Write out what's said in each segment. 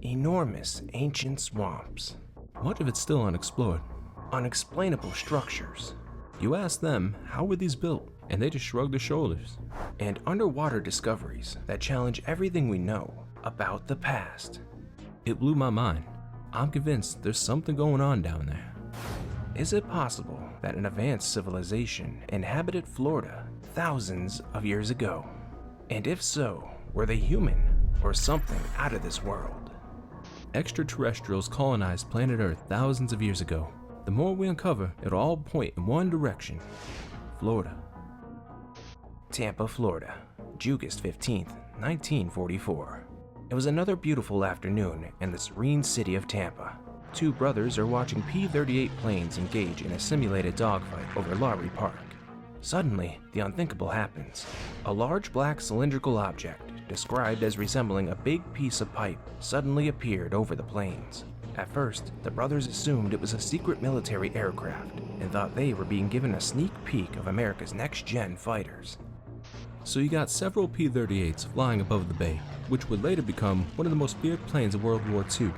Enormous ancient swamps. Much of it's still unexplored. Unexplainable structures. You ask them, how were these built? And they just shrug their shoulders. And underwater discoveries that challenge everything we know about the past. It blew my mind. I'm convinced there's something going on down there. Is it possible that an advanced civilization inhabited Florida thousands of years ago? And if so, were they human or something out of this world? Extraterrestrials colonized planet Earth thousands of years ago. The more we uncover, it'll all point in one direction: Florida. Tampa, Florida, August 15th, 1944. It was another beautiful afternoon in the serene city of Tampa. Two brothers are watching P-38 planes engage in a simulated dogfight over Lowry Park. Suddenly, the unthinkable happens. A large black cylindrical object, described as resembling a big piece of pipe, suddenly appeared over the planes. At first, the brothers assumed it was a secret military aircraft and thought they were being given a sneak peek of America's next-gen fighters. So you got several P-38s flying above the bay, which would later become one of the most feared planes of World War II.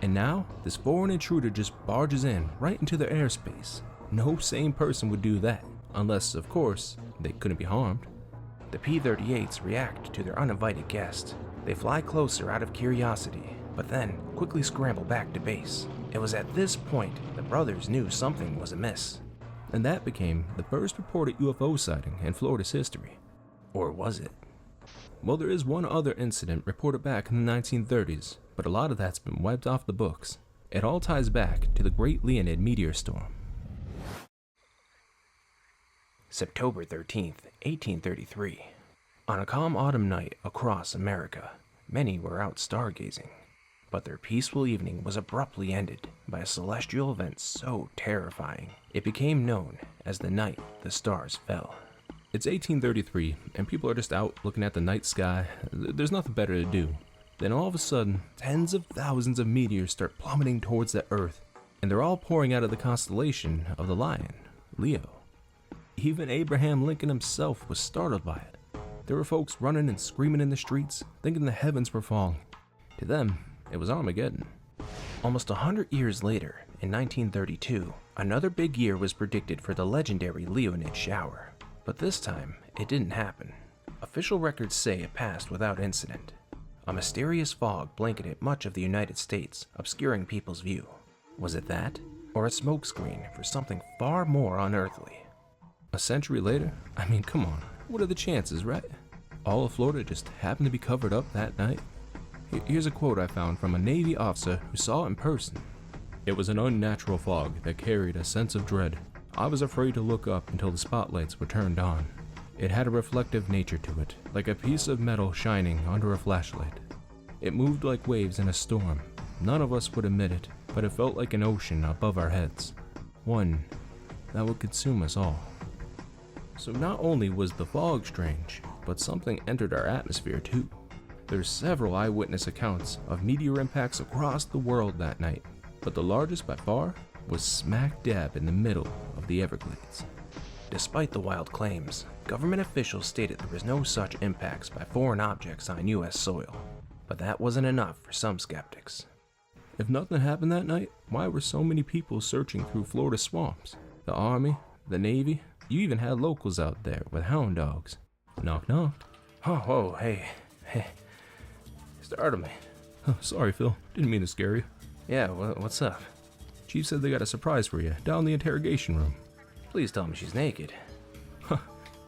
And now, this foreign intruder just barges in right into their airspace. No sane person would do that, unless, of course, they couldn't be harmed. The P-38s react to their uninvited guest. They fly closer out of curiosity, but then quickly scramble back to base. It was at this point the brothers knew something was amiss. And that became the first reported UFO sighting in Florida's history. Or was it? Well, there is one other incident reported back in the 1930s, but a lot of that's been wiped off the books. It all ties back to the Great Leonid meteor storm. September 13th, 1833. On a calm autumn night across America, many were out stargazing. But their peaceful evening was abruptly ended by a celestial event so terrifying, it became known as the night the stars fell. It's 1833, and people are just out looking at the night sky. There's nothing better to do. Then all of a sudden, tens of thousands of meteors start plummeting towards the Earth, and they're all pouring out of the constellation of the Lion, Leo. Even Abraham Lincoln himself was startled by it. There were folks running and screaming in the streets, thinking the heavens were falling. To them, it was Armageddon. Almost 100 years later, in 1932, another big year was predicted for the legendary Leonid shower. But this time, it didn't happen. Official records say it passed without incident. A mysterious fog blanketed much of the United States, obscuring people's view. Was it that, or a smokescreen for something far more unearthly? A century later? I mean, come on, what are the chances, right? All of Florida just happened to be covered up that night? Here's a quote I found from a Navy officer who saw it in person. "It was an unnatural fog that carried a sense of dread. I was afraid to look up until the spotlights were turned on. It had a reflective nature to it, like a piece of metal shining under a flashlight. It moved like waves in a storm. None of us would admit it, but it felt like an ocean above our heads. One that would consume us all." So not only was the fog strange, but something entered our atmosphere too. There's several eyewitness accounts of meteor impacts across the world that night, but the largest by far was smack dab in the middle of the Everglades. Despite the wild claims, government officials stated there was no such impacts by foreign objects on U.S. soil, but that wasn't enough for some skeptics. If nothing happened that night, why were so many people searching through Florida swamps? The Army, the Navy, you even had locals out there with hound dogs. Knock knock. Oh, hey, startled me. Oh, sorry, Phil, didn't mean to scare you. Yeah, what's up? Chief said they got a surprise for you down in the interrogation room. Please tell me she's naked.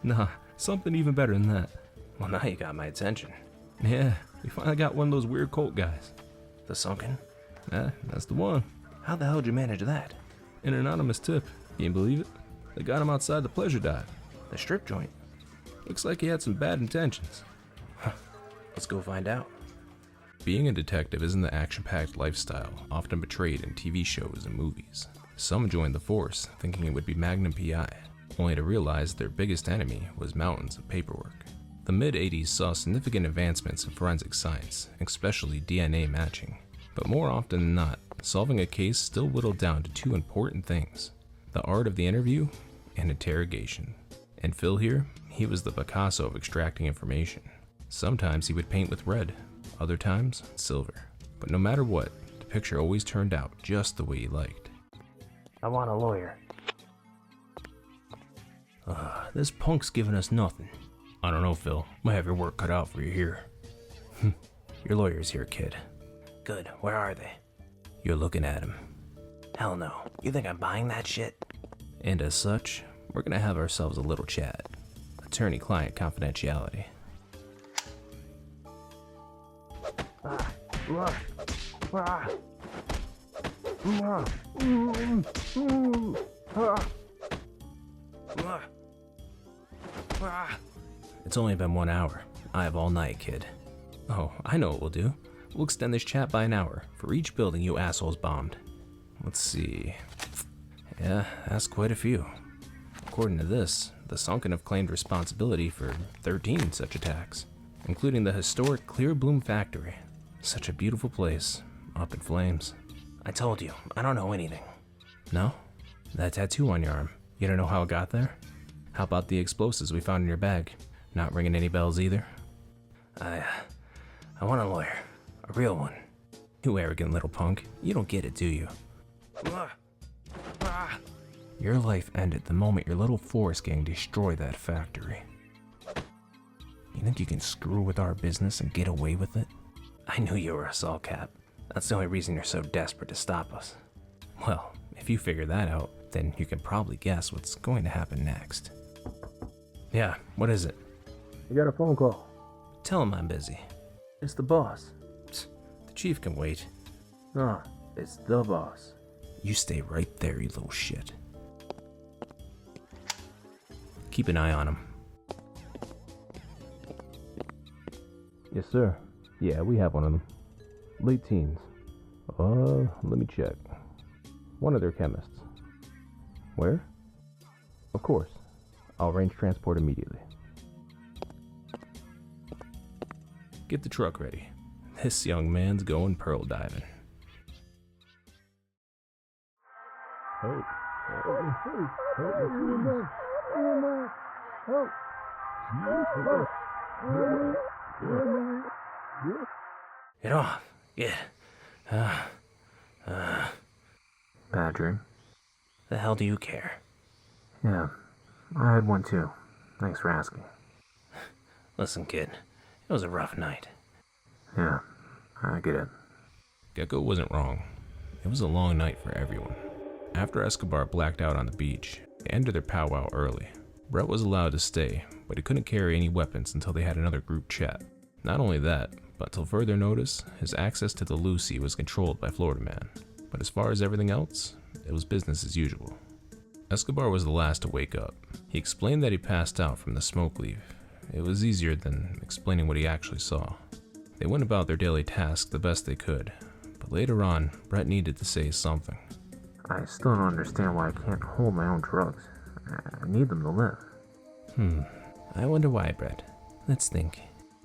Nah, something even better than that. Well, now you got my attention. Yeah, we finally got one of those weird cult guys. The Sunken? That's the one. How the hell did you manage that? An anonymous tip. Can you believe it? They got him outside the pleasure dive. The strip joint? Looks like he had some bad intentions. Let's go find out. Being a detective isn't the action-packed lifestyle often portrayed in TV shows and movies. Some joined the force thinking it would be Magnum PI, only to realize their biggest enemy was mountains of paperwork. The mid-80s saw significant advancements in forensic science, especially DNA matching. But more often than not, solving a case still whittled down to two important things: the art of the interview and interrogation. And Phil here, he was the Picasso of extracting information. Sometimes he would paint with red, other times silver. But no matter what, the picture always turned out just the way he liked. I want a lawyer. This punk's giving us nothing. I don't know, Phil. Might have your work cut out for you here. Your lawyer's here, kid. Good. Where are they? You're looking at him. Hell no. You think I'm buying that shit? And as such, we're gonna have ourselves a little chat. Attorney-client confidentiality. It's only been 1 hour. I have all night, kid. Oh, I know what we'll do. We'll extend this chat by an hour for each building you assholes bombed. Let's see. Yeah, that's quite a few. According to this, the Sunken have claimed responsibility for 13 such attacks, including the historic Clear Bloom Factory. Such a beautiful place, up in flames. I told you, I don't know anything. No? That tattoo on your arm, you don't know how it got there? How about the explosives we found in your bag? Not ringing any bells either? I want a lawyer. A real one. You arrogant little punk. You don't get it, do you? Your life ended the moment your little forest gang destroyed that factory. You think you can screw with our business and get away with it? I knew you were a Saul Cap. That's the only reason you're so desperate to stop us. Well, if you figure that out, then you can probably guess what's going to happen next. Yeah, what is it? I got a phone call. Tell him I'm busy. It's the boss. The chief can wait. No, it's the boss. You stay right there, you little shit. Keep an eye on him. Yes, sir. Yeah, we have one of them. Late teens. Let me check. One of their chemists. Where? Of course. I'll arrange transport immediately. Get the truck ready. This young man's going pearl diving. Help. Get off. Yeah. Bad dream. The hell do you care? Yeah, I had one too. Thanks for asking. Listen, kid. It was a rough night. Yeah, I get it. Gecko wasn't wrong. It was a long night for everyone. After Escobar blacked out on the beach, they ended their powwow early. Brett was allowed to stay, but he couldn't carry any weapons until they had another group chat. Not only that, but till further notice, his access to the Lucy was controlled by Floridaman. But as far as everything else, it was business as usual. Escobar was the last to wake up. He explained that he passed out from the smoke leaf. It was easier than explaining what he actually saw. They went about their daily task the best they could, but later on, Brett needed to say something. I still don't understand why I can't hold my own drugs. I need them to live. I wonder why, Brett. Let's think.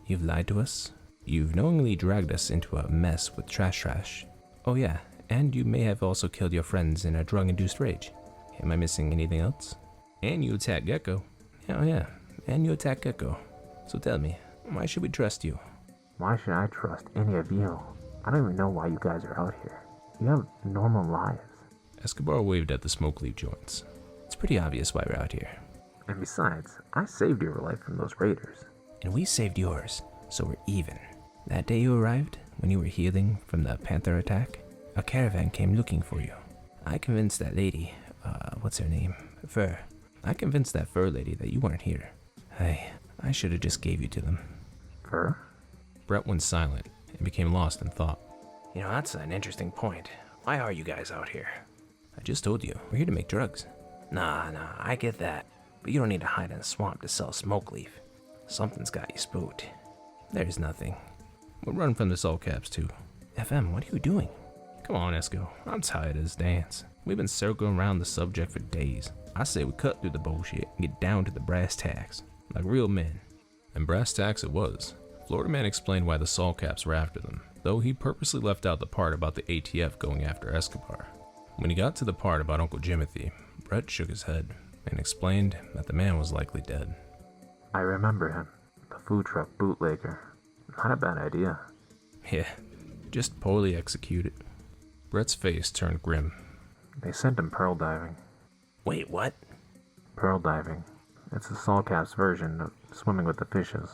You've lied to us. You've knowingly dragged us into a mess with trash. Oh yeah, and you may have also killed your friends in a drug-induced rage. Am I missing anything else? And you attacked Gecko. Oh yeah, and you attacked Gecko. So tell me, why should we trust you? Why should I trust any of you? I don't even know why you guys are out here. You have normal lives. Escobar waved at the smoke leaf joints. It's pretty obvious why we're out here. And besides, I saved your life from those raiders. And we saved yours, so we're even. That day you arrived, when you were healing from the panther attack, a caravan came looking for you. I convinced that lady, what's her name? Fur. I convinced that fur lady that you weren't here. I should have just gave you to them. Fur? Brett went silent and became lost in thought. You know, that's an interesting point. Why are you guys out here? I just told you, we're here to make drugs. Nah, I get that. But you don't need to hide in a swamp to sell smoke leaf. Something's got you spooked. There's nothing. We'll run from the Soul Caps too. FM, what are you doing? Come on, Esco. I'm tired of this dance. We've been circling around the subject for days. I say we cut through the bullshit and get down to the brass tacks, like real men. And brass tacks it was. Floridaman explained why the Soul Caps were after them, though he purposely left out the part about the ATF going after Escobar. When he got to the part about Uncle Jimothy, Brett shook his head and explained that the man was likely dead. I remember him. The food truck bootlegger. Not a bad idea. Yeah, Just poorly executed. Brett's face turned grim. They sent him pearl diving. Wait, what? Pearl diving. It's the Saltcap's version of swimming with the fishes.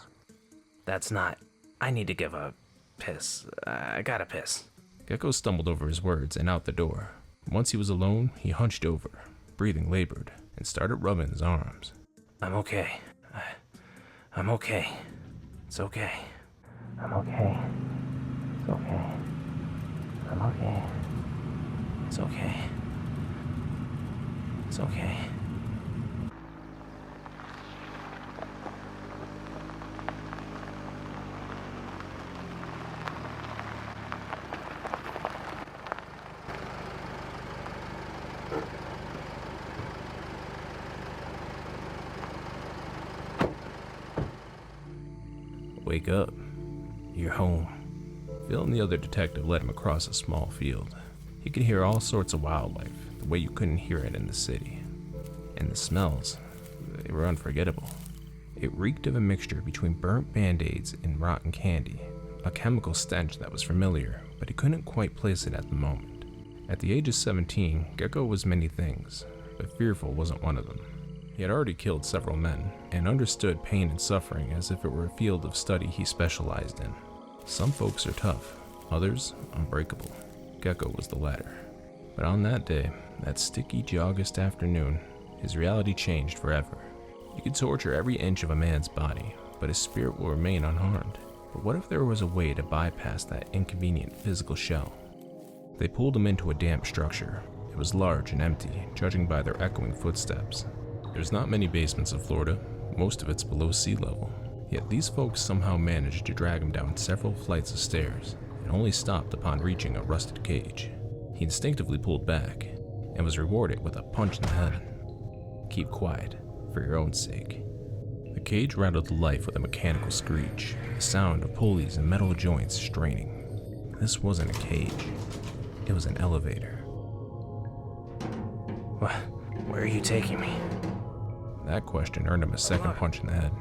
That's not... I need to give a piss. I gotta piss. Gecko stumbled over his words and out the door. Once he was alone, he hunched over, breathing labored, and started rubbing his arms. I'm okay. I'm okay. It's okay. I'm okay. It's okay. I'm okay. It's okay. It's okay. Wake up. You're home. Phil and the other detective led him across a small field. He could hear all sorts of wildlife, the way you couldn't hear it in the city. And the smells, they were unforgettable. It reeked of a mixture between burnt Band-Aids and rotten candy, a chemical stench that was familiar, but he couldn't quite place it at the moment. At the age of 17, Gecko was many things, but fearful wasn't one of them. He had already killed several men, and understood pain and suffering as if it were a field of study he specialized in. Some folks are tough, others unbreakable. Gecko was the latter. But on that day, that sticky August afternoon, his reality changed forever. You could torture every inch of a man's body, but his spirit will remain unharmed. But what if there was a way to bypass that inconvenient physical shell? They pulled him into a damp structure. It was large and empty, judging by their echoing footsteps. There's not many basements in Florida, most of it's below sea level. Yet these folks somehow managed to drag him down several flights of stairs, and only stopped upon reaching a rusted cage. He instinctively pulled back, and was rewarded with a punch in the head. Keep quiet, for your own sake. The cage rattled to life with a mechanical screech, the sound of pulleys and metal joints straining. This wasn't a cage, it was an elevator. Where are you taking me? That question earned him a second punch in the head.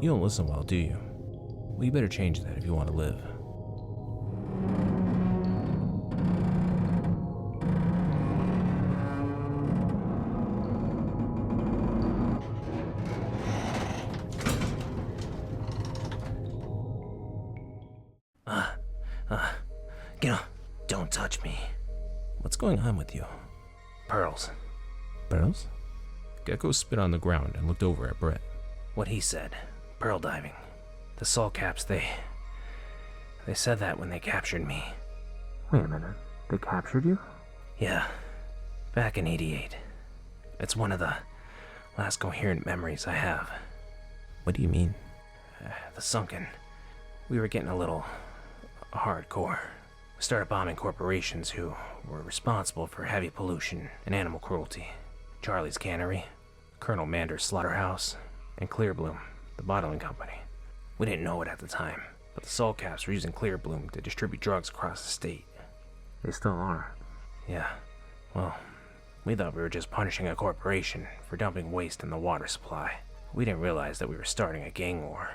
You don't listen well, do you? Well, you better change that if you want to live. Get off. Don't touch me. What's going on with you? Pearls. Pearls? Gecko spit on the ground and looked over at Brett. What he said. Pearl diving. The Saltcaps, they said that when they captured me. Wait a minute. They captured you? Yeah. Back in '88. It's one of the last coherent memories I have. What do you mean? The sunken. We were getting a little hardcore. We started bombing corporations who were responsible for heavy pollution and animal cruelty. Charlie's Cannery, Colonel Mander's Slaughterhouse, and Clearbloom, the bottling company. We didn't know it at the time, but the Saltcaps were using Clearbloom to distribute drugs across the state. They still are. Yeah, well, we thought we were just punishing a corporation for dumping waste in the water supply. We didn't realize that we were starting a gang war.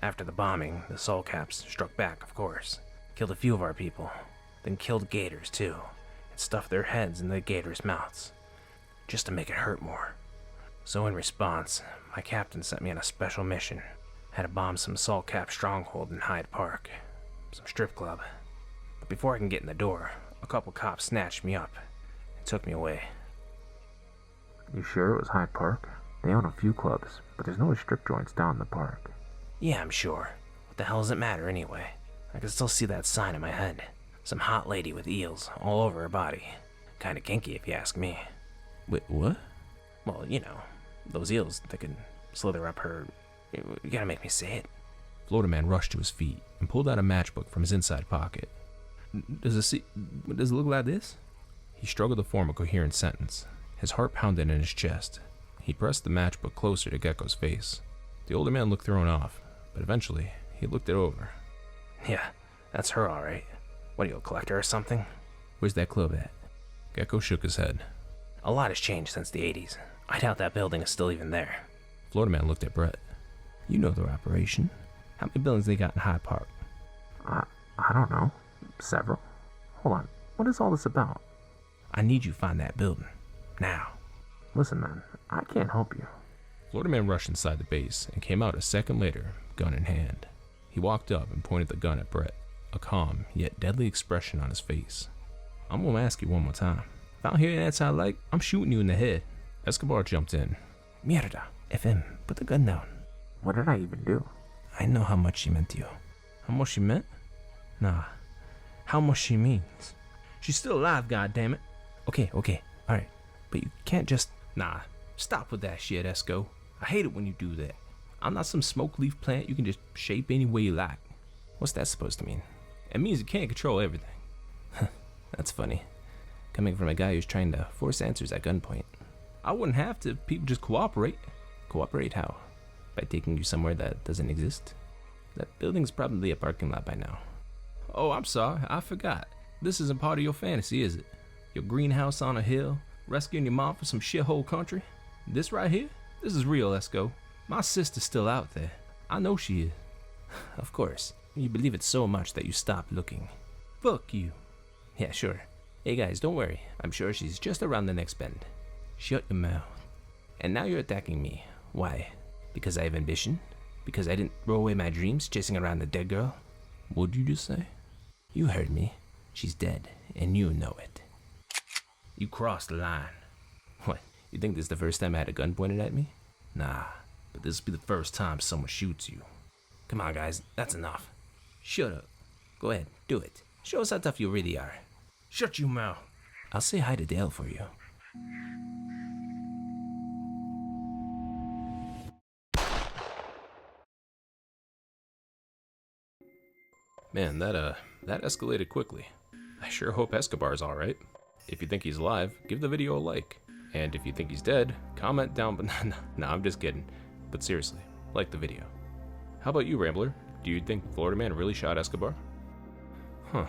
After the bombing, the Saltcaps struck back, of course. Killed a few of our people, then killed gators too, and stuffed their heads in the gators' mouths, just to make it hurt more. So in response, my captain sent me on a special mission. Had to bomb some Saltcap stronghold in Hyde Park, some strip club. But before I can get in the door, a couple cops snatched me up and took me away. You sure it was Hyde Park? They own a few clubs, but there's no strip joints down in the park. Yeah, I'm sure. What the hell does it matter anyway? I can still see that sign in my head. Some hot lady with eels all over her body. Kinda kinky if you ask me. Wait, what? Well, you know, those eels that can slither up her... You gotta make me say it. Floridaman rushed to his feet and pulled out a matchbook from his inside pocket. Does it look like this? He struggled to form a coherent sentence. His heart pounded in his chest. He pressed the matchbook closer to Gecko's face. The older man looked thrown off, but eventually he looked it over. Yeah, that's her alright. What, are you a collector or something? Where's that club at? Gecko shook his head. A lot has changed since the 80s. I doubt that building is still even there. Floridaman looked at Brett. You know their operation. How many buildings they got in Hyde Park? I don't know. Several? Hold on, what is all this about? I need you to find that building. Now. Listen, man, I can't help you. Floridaman rushed inside the base and came out a second later, gun in hand. He walked up and pointed the gun at Brett, a calm yet deadly expression on his face. I'm gonna ask you one more time. If I don't hear an answer I like, I'm shooting you in the head. Escobar jumped in. Mierda. FM, put the gun down. What did I even do? I know how much she meant to you. How much she meant? Nah. How much she means. She's still alive, goddammit. Okay, alright. But you can't just... Nah, stop with that shit, Esco. I hate it when you do that. I'm not some smoke leaf plant you can just shape any way you like. What's that supposed to mean? It means you can't control everything. That's funny. Coming from a guy who's trying to force answers at gunpoint. I wouldn't have to. People just cooperate. Cooperate how? By taking you somewhere that doesn't exist? That building's probably a parking lot by now. Oh, I'm sorry. I forgot. This isn't part of your fantasy, is it? Your greenhouse on a hill, rescuing your mom from some shithole country? This right here? This is real, Esco. My sister's still out there. I know she is. Of course. You believe it so much that you stop looking. Fuck you. Yeah, sure. Hey guys, don't worry. I'm sure she's just around the next bend. Shut your mouth. And now you're attacking me. Why? Because I have ambition? Because I didn't throw away my dreams chasing around a dead girl? What'd you just say? You heard me. She's dead, and you know it. You crossed the line. What? You think this is the first time I had a gun pointed at me? Nah, but this will be the first time someone shoots you. Come on, guys. That's enough. Shut up. Go ahead. Do it. Show us how tough you really are. Shut your mouth. I'll say hi to Dale for you. Man, that escalated quickly. I sure hope Escobar's alright. If you think he's alive, give the video a like. And if you think he's dead, comment down below. No, I'm just kidding. But seriously, like the video. How about you, Rambler? Do you think Floridaman really shot Escobar? Huh.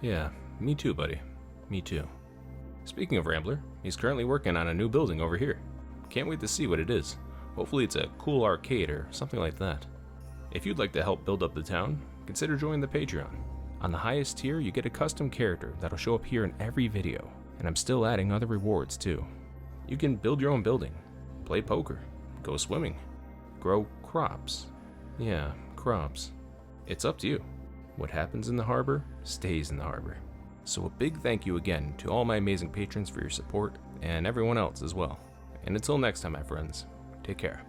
Yeah, me too, buddy. Me too. Speaking of Rambler, he's currently working on a new building over here. Can't wait to see what it is. Hopefully it's a cool arcade or something like that. If you'd like to help build up the town, consider joining the Patreon. On the highest tier, you get a custom character that'll show up here in every video, and I'm still adding other rewards too. You can build your own building, play poker, go swimming, grow crops. Yeah, crops. It's up to you. What happens in the harbor stays in the harbor. So a big thank you again to all my amazing patrons for your support, and everyone else as well. And until next time, my friends, take care.